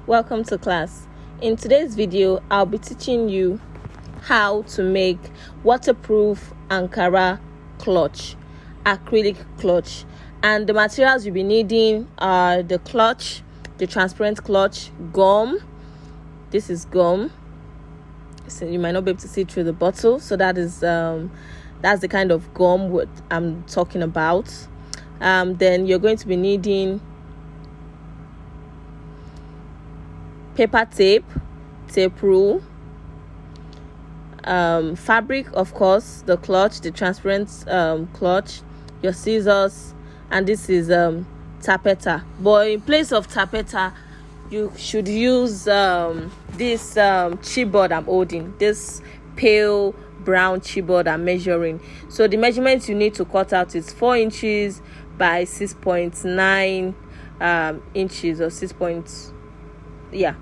Welcome to class. In today's video, I'll be teaching you how to make waterproof Ankara clutch, acrylic clutch. And the materials you'll be needing are the clutch, the transparent clutch, gum. This is gum. So you might not be able to see through the bottle. So that's the kind of gum what I'm talking about. Then you're going to be needing paper tape rule, fabric, of course, the clutch, the transparent clutch, your scissors, and this is tappeta. But in place of tappeta, you should use this chipboard I'm holding, this pale brown chipboard I'm measuring. So the measurements you need to cut out is 4 inches by 6.9 inches, or 6 points. Yeah,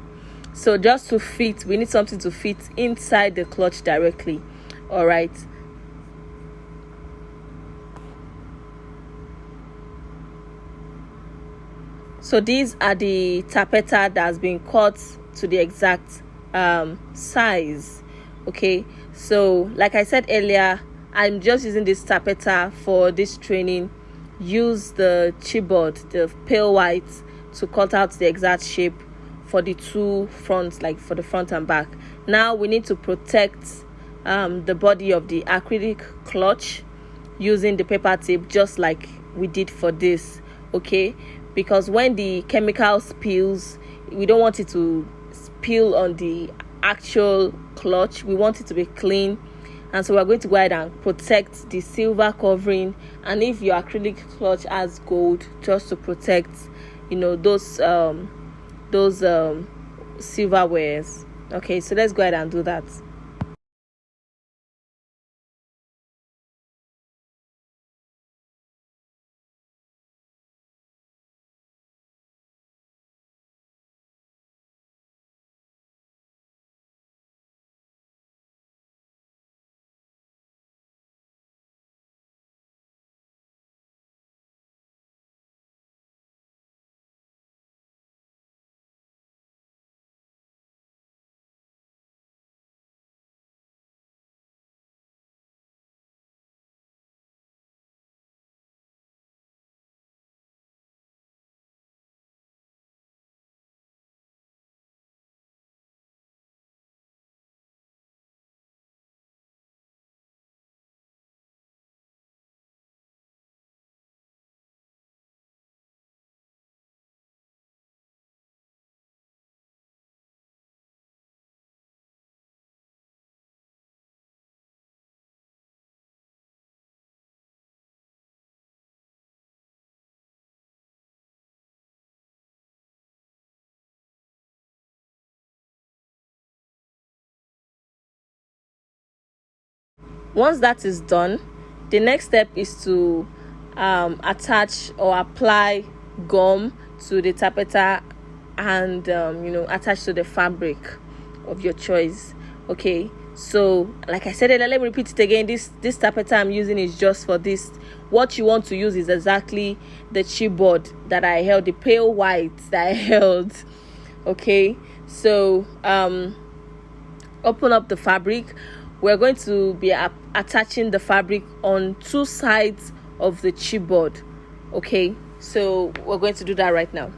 so just to fit, we need something to fit inside the clutch directly. All right, so these are the tappeta that has been cut to the exact size. Okay, so like I said earlier, I'm just using this tappeta for this training. Use the chipboard, the pale white, to cut out the exact shape for the two fronts, like for the front and back. Now we need to protect the body of the acrylic clutch using the paper tape, just like we did for this. Okay, because when the chemical spills, we don't want it to spill on the actual clutch. We want it to be clean, and so we're going to go ahead and protect the silver covering, and if your acrylic clutch has gold, just to protect, those silverwares. Okay, so let's go ahead and do that. Once that is done, the next step is to attach or apply gum to the tappeta and attach to the fabric of your choice. Okay, so like I said earlier, let me repeat it again. This tappeta I'm using is just for this. What you want to use is exactly the chipboard that I held, the pale white that I held. Okay, so open up the fabric. We're going to be attaching the fabric on 2 sides of the chipboard. Okay, so we're going to do that right now.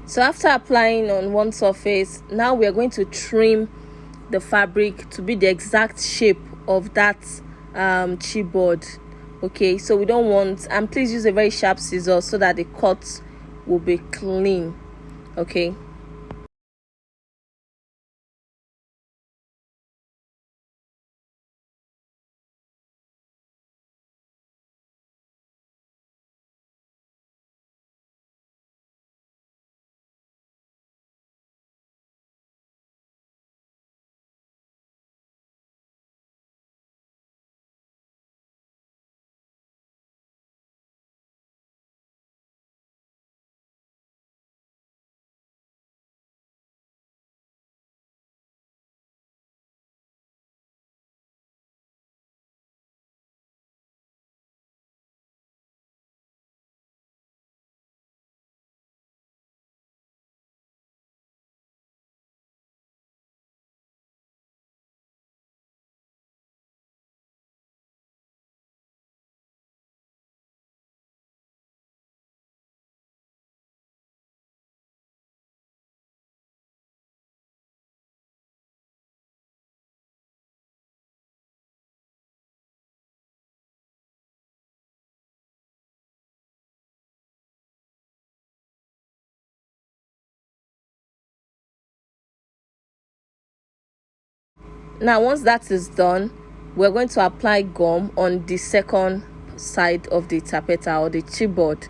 So after applying on one surface, now we are going to trim the fabric to be the exact shape of that chipboard. Okay, so we don't want, and please use a very sharp scissor so that the cut will be clean. Okay. Now once that is done, we're going to apply gum on the second side of the tappeta or the chipboard.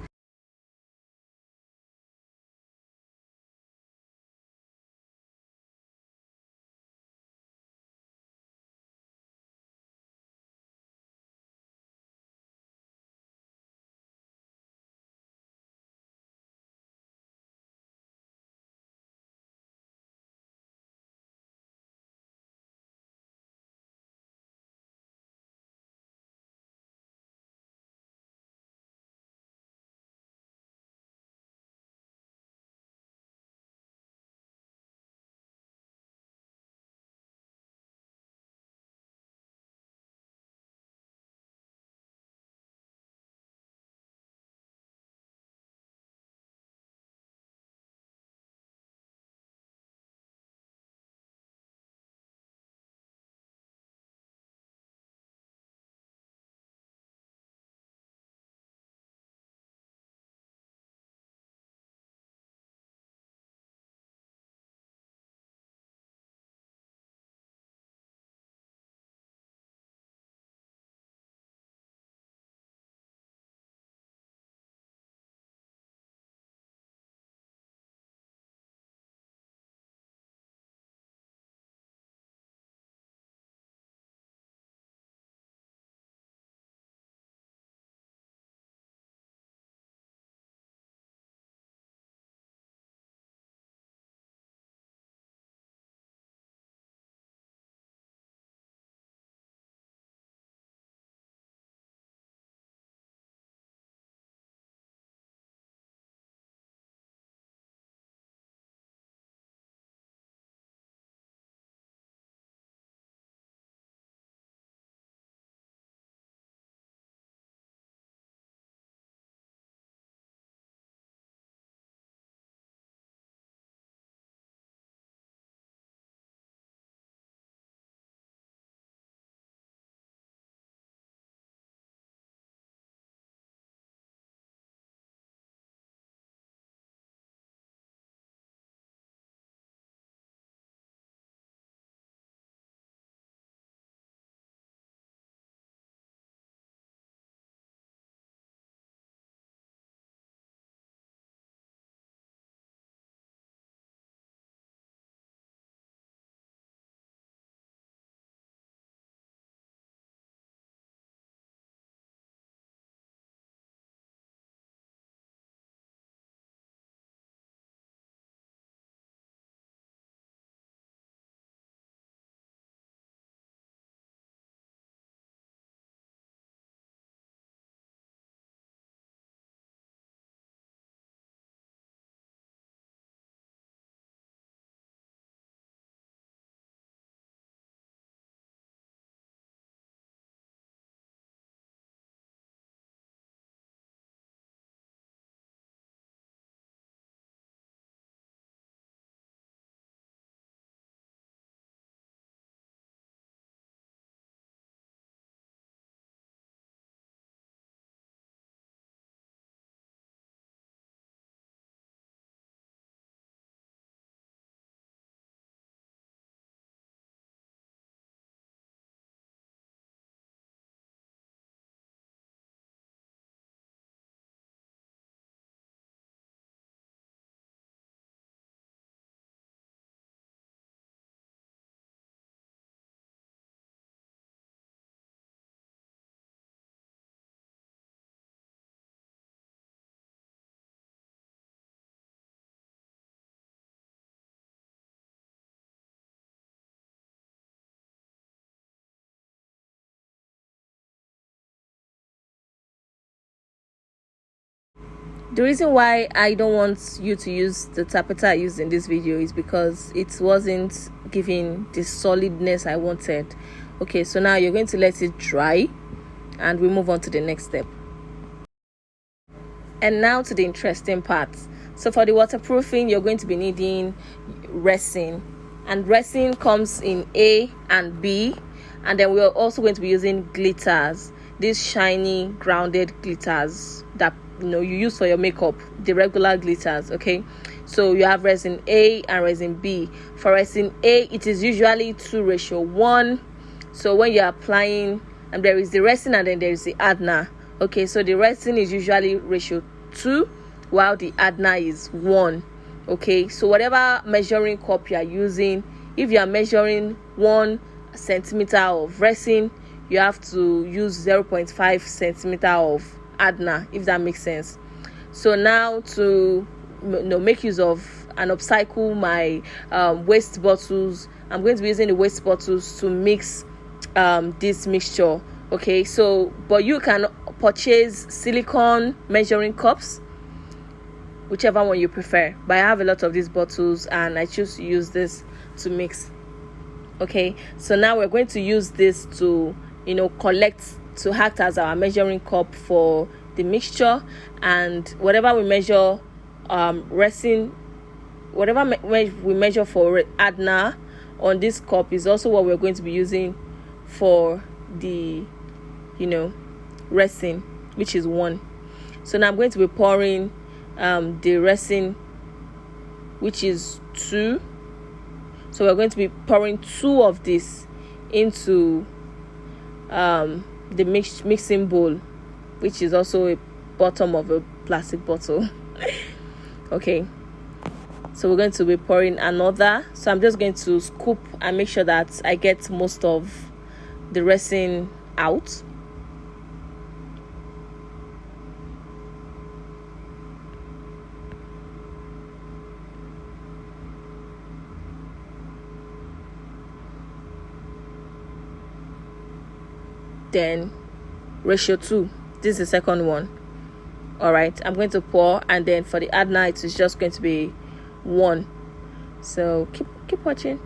The reason why I don't want you to use the tapeter I used in this video is because it wasn't giving the solidness I wanted. Okay, so now you're going to let it dry and we move on to the next step. And now to the interesting part. So for the waterproofing, you're going to be needing resin, and resin comes in A and B, and then we're also going to be using glitters, these shiny grounded glitters that you use for your makeup, the regular glitters. Okay, so you have resin A and resin B. For resin A, it is usually 2:1. So when you're applying, and there is the resin and then there is the adna. Okay, so the resin is usually ratio 2 while the adna is 1. Okay, so whatever measuring cup you are using, if you are measuring 1 centimeter of resin, you have to use 0.5 centimeter of adna, if that makes sense. So now to make use of and upcycle my waste bottles, I'm going to be using the waste bottles to mix this mixture. Okay, so but you can purchase silicone measuring cups, whichever one you prefer, but I have a lot of these bottles and I choose to use this to mix. Okay, so now we're going to use this to collect, to act as our measuring cup for the mixture, and whatever we measure resin, whatever we measure for adna on this cup is also what we're going to be using for the resin, which is 1. So now I'm going to be pouring the resin, which is 2. So we're going to be pouring 2 of this into the mixing bowl, which is also a bottom of a plastic bottle. Okay, so we're going to be pouring another. So I'm just going to scoop and make sure that I get most of the resin out. Then ratio 2, this is the second one. All right, I'm going to pour, and then for the adna it is just going to be 1. So keep watching.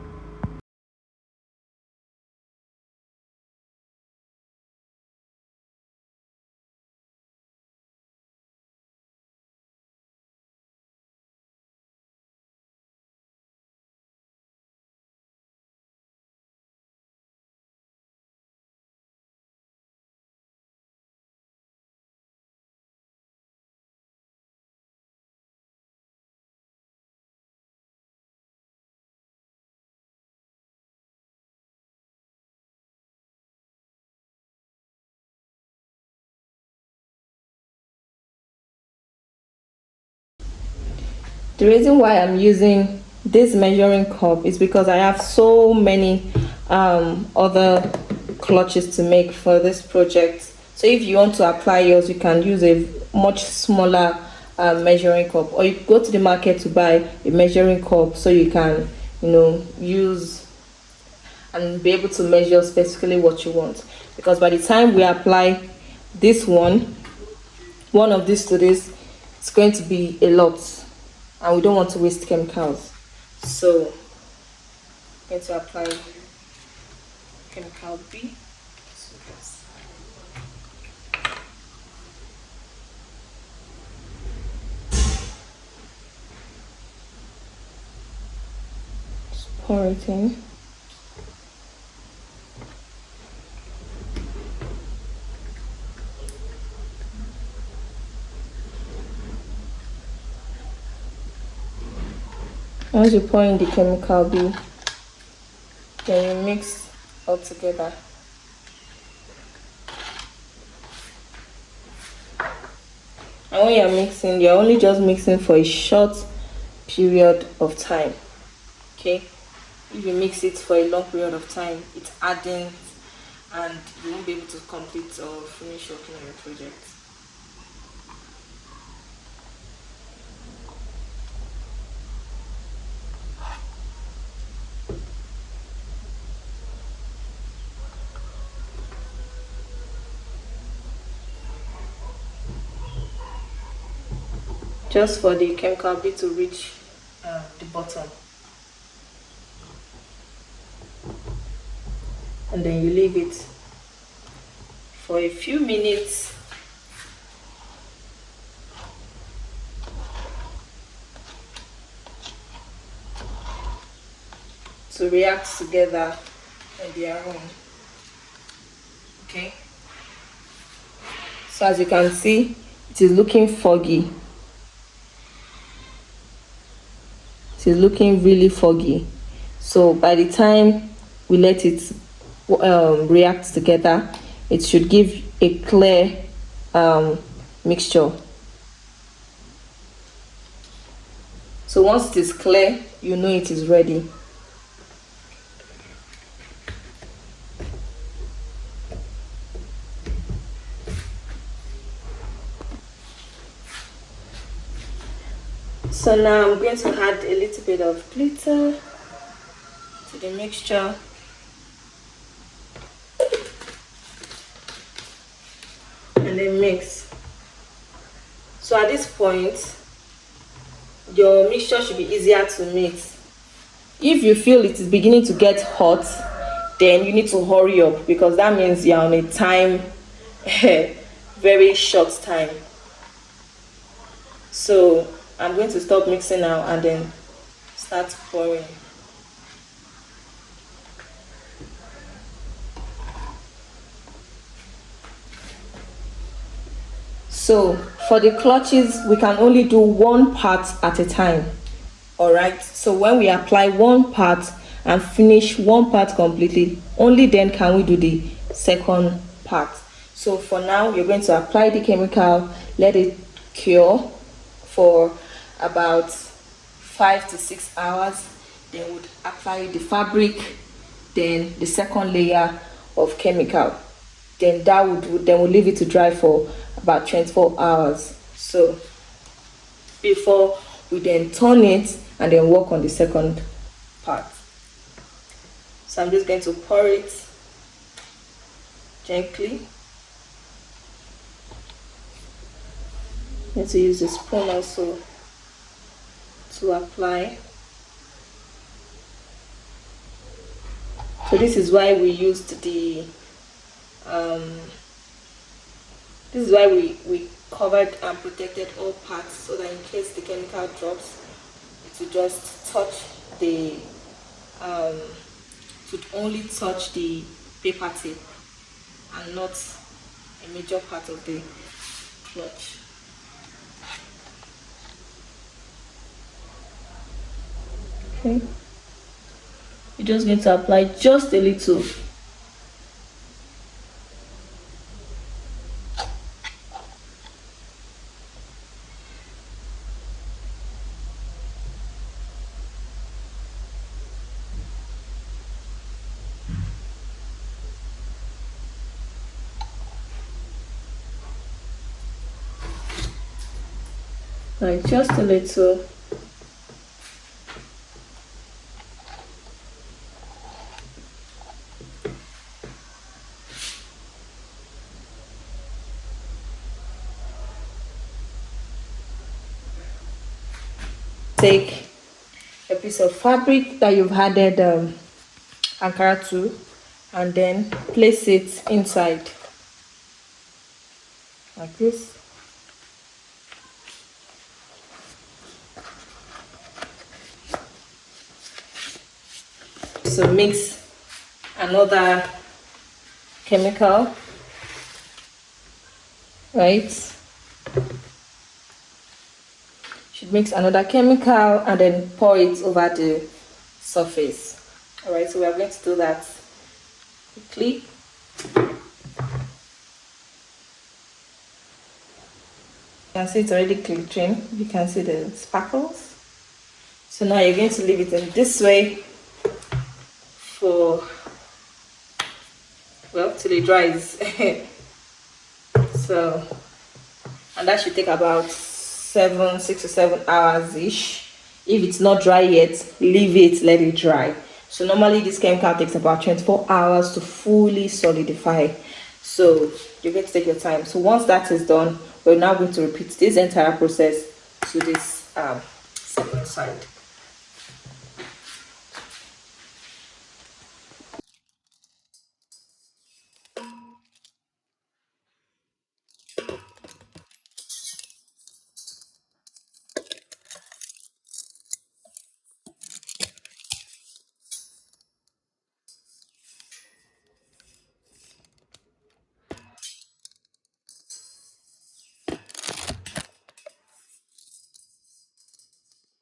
The reason why I'm using this measuring cup is because I have so many other clutches to make for this project. So if you want to apply yours, you can use a much smaller measuring cup, or you go to the market to buy a measuring cup so you can use and be able to measure specifically what you want. Because by the time we apply this one of these to this, it's going to be a lot, and we don't want to waste chemicals. So I'm going to apply chemical B. Just pour it in. Once you pour in the chemical B, then you mix all together. And when you're mixing, you're only just mixing for a short period of time. Okay? If you mix it for a long period of time, it's adding, and you won't be able to complete or finish working on your project. just for the chemical bit to reach the bottom. And then you leave it for a few minutes to react together on their own. Okay, so as you can see, it is looking foggy. It is looking really foggy. So by the time we let it react together, it should give a clear mixture. So once it is clear, you know it is ready. So now I'm going to add a little bit of glitter to the mixture. And then mix. So at this point, your mixture should be easier to mix. If you feel it is beginning to get hot, then you need to hurry up, because that means you're on a time, very short time. So I'm going to stop mixing now and then start pouring. So for the clutches, we can only do one part at a time. All right, so when we apply one part and finish one part completely, only then can we do the second part. So for now, you're going to apply the chemical, let it cure for about 5 to 6 hours. Then would apply the fabric, then the second layer of chemical. Then we'll leave it to dry for about 24 hours. So before we then turn it and then work on the second part. So I'm just going to pour it gently. Need to use the spoon also to apply. So this is why we used the this is why we covered and protected all parts, so that in case the chemical drops, it will just touch the it would only touch the paper tape and not a major part of the clutch. Okay, you're just going to apply just a little. Like just a little. Take a piece of fabric that you've added Ankara to, and then place it inside like this. So mix another chemical, right? Should mix another chemical and then pour it over the surface. All right, so we are going to do that quickly. You can see it's already glittering. You can see the sparkles. So now you're going to leave it in this way for, well, till it dries. So, and that should take about 6 to 7 hours ish. If it's not dry yet, leave it, let it dry. So normally this chemical takes about 24 hours to fully solidify. So you're going to take your time. So once that is done, we're now going to repeat this entire process to this second side.